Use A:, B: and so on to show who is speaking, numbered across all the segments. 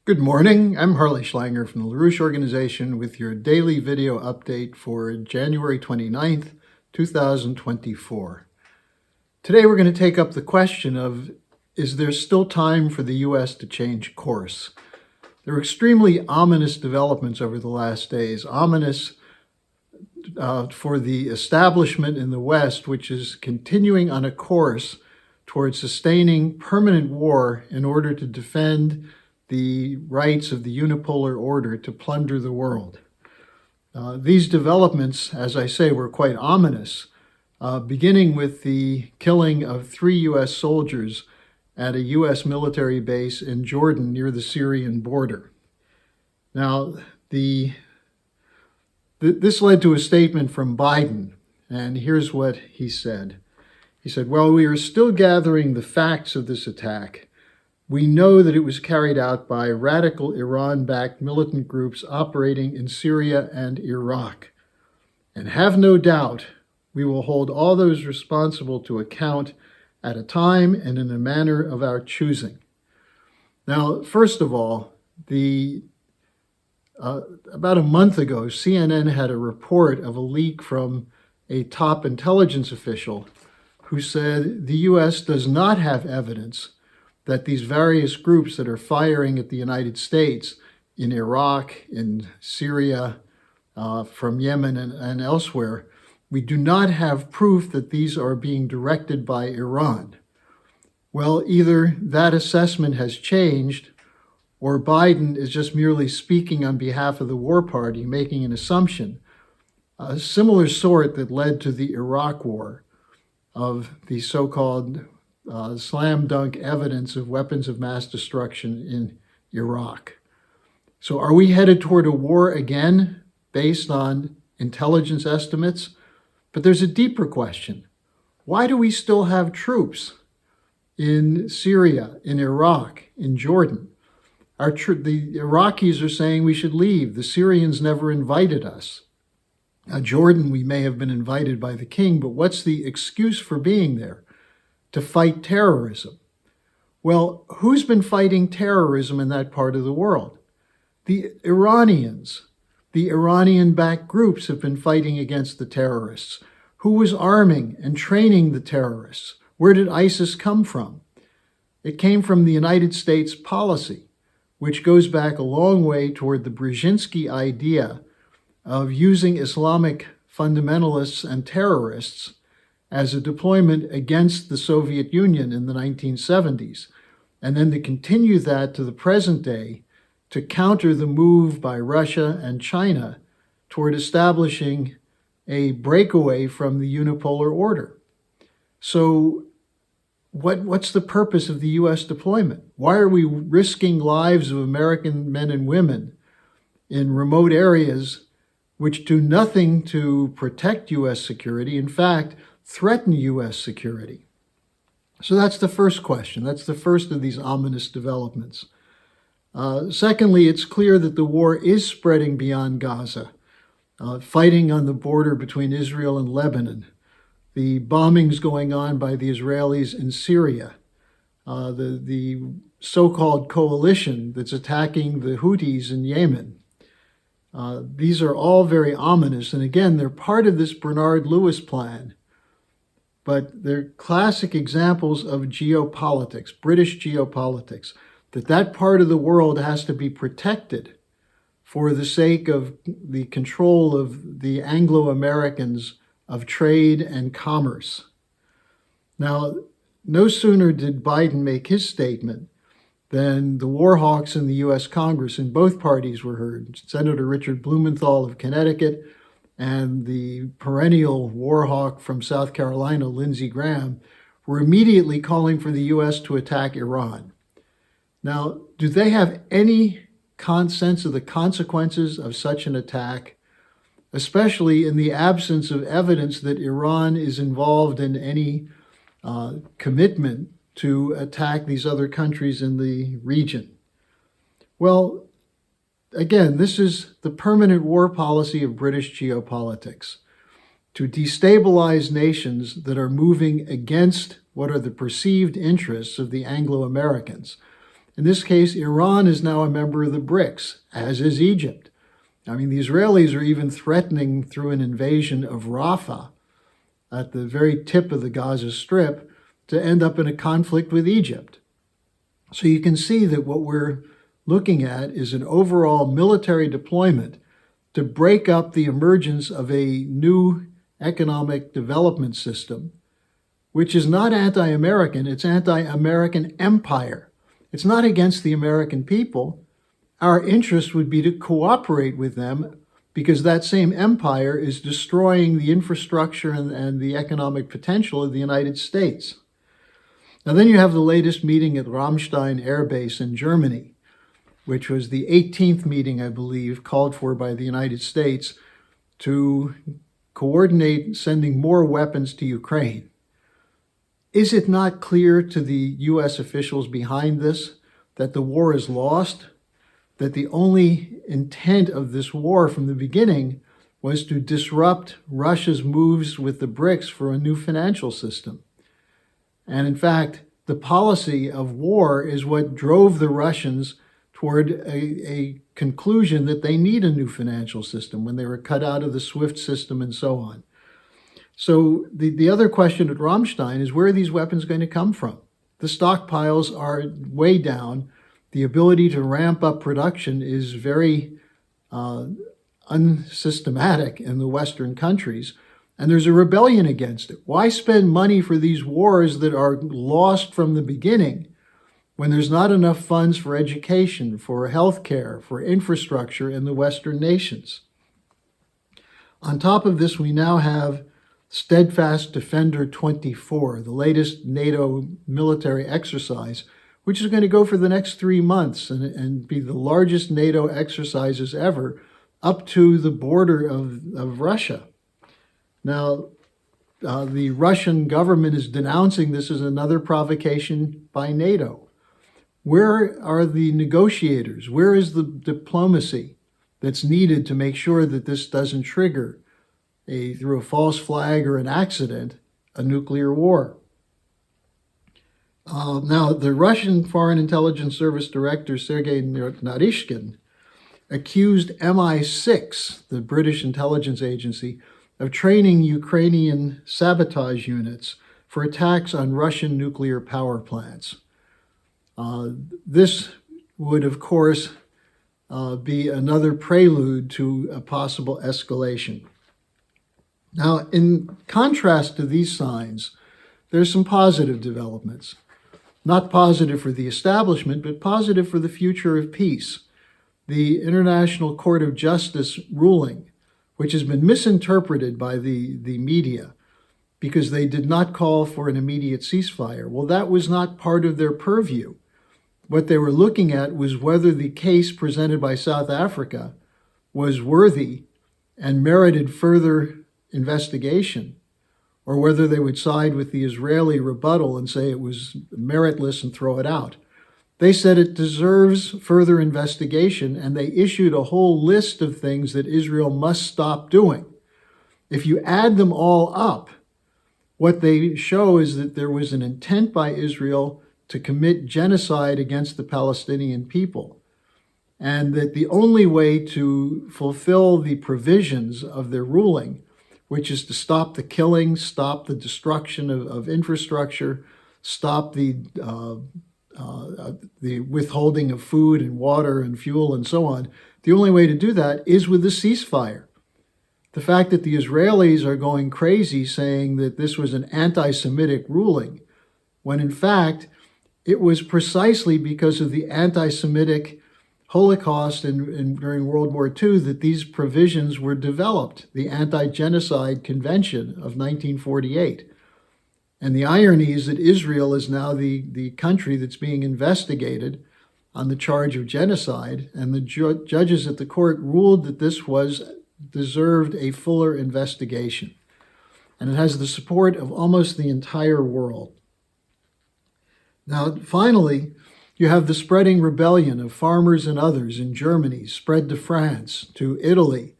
A: Good morning, I'm Harley Schlanger from the LaRouche Organization with your daily video update for January 29th, 2024. Today we're going to take up the question of, is there still time for the U.S. to change course? There are extremely ominous developments over the last days, ominous for the establishment in the West, which is continuing on a course towards sustaining permanent war in order to defend the rights of the unipolar order to plunder the world. These developments, as I say, were quite ominous, beginning with the killing of 3 U.S. soldiers at a U.S. military base in Jordan near the Syrian border. Now, this led to a statement from Biden, and here's what he said. He said, "Well, we are still gathering the facts of this attack. We know that it was carried out by radical Iran-backed militant groups operating in Syria and Iraq. And have no doubt we will hold all those responsible to account at a time and in a manner of our choosing." Now, first of all, about a month ago, CNN had a report of a leak from a top intelligence official who said the U.S. does not have evidence that these various groups that are firing at the United States in Iraq, in Syria, from Yemen and elsewhere, we do not have proof that these are being directed by Iran. Well, either that assessment has changed, or Biden is just merely speaking on behalf of the war party, making an assumption, a similar sort that led to the Iraq war, of the so-called slam dunk evidence of weapons of mass destruction in Iraq. So are we headed toward a war again based on intelligence estimates? But there's a deeper question. Why do we still have troops in Syria, in Iraq, in Jordan? The Iraqis are saying we should leave. The Syrians never invited us. Jordan, we may have been invited by the king, but what's the excuse for being there? To fight terrorism. Well, who's been fighting terrorism in that part of the world? The Iranians. The Iranian-backed groups have been fighting against the terrorists. Who was arming and training the terrorists? Where did ISIS come from? It came from the United States policy, which goes back a long way toward the Brzezinski idea of using Islamic fundamentalists and terrorists as a deployment against the Soviet Union in the 1970s, and then to continue that to the present day to counter the move by Russia and China toward establishing a breakaway from the unipolar order. So what's the purpose of the U.S. deployment? Why are we risking lives of American men and women in remote areas which do nothing to protect U.S. security? In fact, threaten U.S. security? So that's the first question. That's the first of these ominous developments. Secondly, it's clear that the war is spreading beyond Gaza, fighting on the border between Israel and Lebanon, the bombings going on by the Israelis in Syria, the so-called coalition that's attacking the Houthis in Yemen. These are all very ominous, and again, they're part of this Bernard Lewis plan. But they're classic examples of geopolitics, British geopolitics, that part of the world has to be protected for the sake of the control of the Anglo-Americans of trade and commerce. Now, no sooner did Biden make his statement than the war hawks in the U.S. Congress in both parties were heard. Senator Richard Blumenthal of Connecticut and the perennial war hawk from South Carolina, Lindsey Graham, were immediately calling for the U.S. to attack Iran. Now, do they have any sense of the consequences of such an attack, especially in the absence of evidence that Iran is involved in any commitment to attack these other countries in the region? Well, again, this is the permanent war policy of British geopolitics, to destabilize nations that are moving against what are the perceived interests of the Anglo-Americans. In this case, Iran is now a member of the BRICS, as is Egypt. I mean, the Israelis are even threatening through an invasion of Rafah at the very tip of the Gaza Strip to end up in a conflict with Egypt. So you can see that what we're looking at is an overall military deployment to break up the emergence of a new economic development system, which is not anti-American, it's anti-American empire. It's not against the American people. Our interest would be to cooperate with them because that same empire is destroying the infrastructure and the economic potential of the United States. Now then you have the latest meeting at Ramstein Air Base in Germany, which was the 18th meeting, I believe, called for by the United States to coordinate sending more weapons to Ukraine. Is it not clear to the U.S. officials behind this that the war is lost? That the only intent of this war from the beginning was to disrupt Russia's moves with the BRICS for a new financial system? And in fact, the policy of war is what drove the Russians toward a conclusion that they need a new financial system when they were cut out of the SWIFT system and so on. So the other question at Ramstein is, where are these weapons going to come from? The stockpiles are way down. The ability to ramp up production is very unsystematic in the Western countries, and there's a rebellion against it. Why spend money for these wars that are lost from the beginning when there's not enough funds for education, for healthcare, for infrastructure in the Western nations? On top of this, we now have Steadfast Defender 24, the latest NATO military exercise, which is going to go for the next 3 months and be the largest NATO exercises ever up to the border of Russia. Now, the Russian government is denouncing this as another provocation by NATO. Where are the negotiators? Where is the diplomacy that's needed to make sure that this doesn't trigger, through a false flag or an accident, a nuclear war? Now, the Russian Foreign Intelligence Service Director, Sergei Narishkin, accused MI6, the British intelligence agency, of training Ukrainian sabotage units for attacks on Russian nuclear power plants. This would, of course, be another prelude to a possible escalation. Now, in contrast to these signs, there's some positive developments. Not positive for the establishment, but positive for the future of peace. The International Court of Justice ruling, which has been misinterpreted by the media because they did not call for an immediate ceasefire. Well, that was not part of their purview. What they were looking at was whether the case presented by South Africa was worthy and merited further investigation, or whether they would side with the Israeli rebuttal and say it was meritless and throw it out. They said it deserves further investigation, and they issued a whole list of things that Israel must stop doing. If you add them all up, what they show is that there was an intent by Israel to commit genocide against the Palestinian people, and that the only way to fulfill the provisions of their ruling, which is to stop the killing, stop the destruction of infrastructure, stop the withholding of food and water and fuel and so on, the only way to do that is with a ceasefire. The fact that the Israelis are going crazy saying that this was an anti-Semitic ruling, when in fact it was precisely because of the anti-Semitic Holocaust during World War II that these provisions were developed, the Anti-Genocide Convention of 1948. And the irony is that Israel is now the country that's being investigated on the charge of genocide, and the judges at the court ruled that this deserved a fuller investigation. And it has the support of almost the entire world. Now, finally, you have the spreading rebellion of farmers and others in Germany, spread to France, to Italy,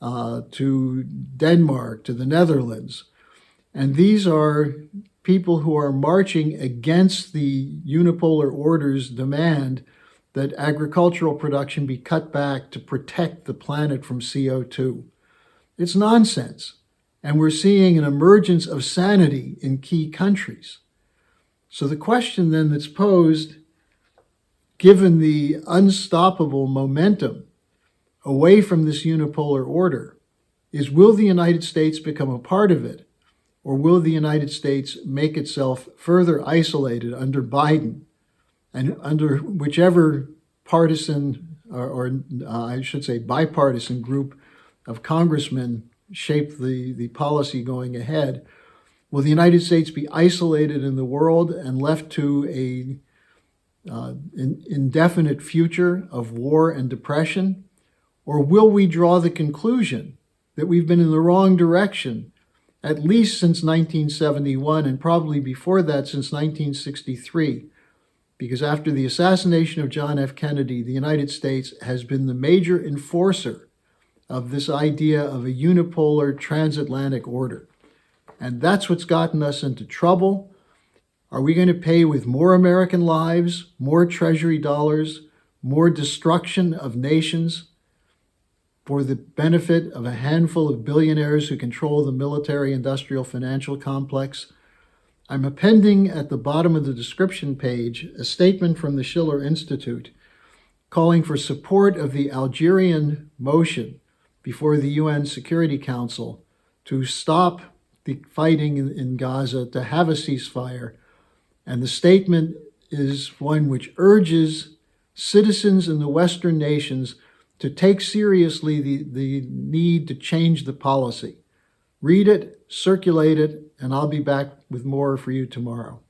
A: to Denmark, to the Netherlands. And these are people who are marching against the unipolar order's demand that agricultural production be cut back to protect the planet from CO2. It's nonsense. And we're seeing an emergence of sanity in key countries. So the question then that's posed, given the unstoppable momentum away from this unipolar order, is will the United States become a part of it, or will the United States make itself further isolated under Biden and under whichever partisan, or I should say bipartisan group of congressmen shape the policy going ahead? Will the United States be isolated in the world and left to an indefinite future of war and depression? Or will we draw the conclusion that we've been in the wrong direction, at least since 1971, and probably before that since 1963? Because after the assassination of John F. Kennedy, the United States has been the major enforcer of this idea of a unipolar transatlantic order. And that's what's gotten us into trouble. Are we going to pay with more American lives, more Treasury dollars, more destruction of nations for the benefit of a handful of billionaires who control the military-industrial financial complex? I'm appending at the bottom of the description page a statement from the Schiller Institute calling for support of the Algerian motion before the UN Security Council to stop the fighting in Gaza, to have a ceasefire. And the statement is one which urges citizens in the Western nations to take seriously the need to change the policy. Read it, circulate it, and I'll be back with more for you tomorrow.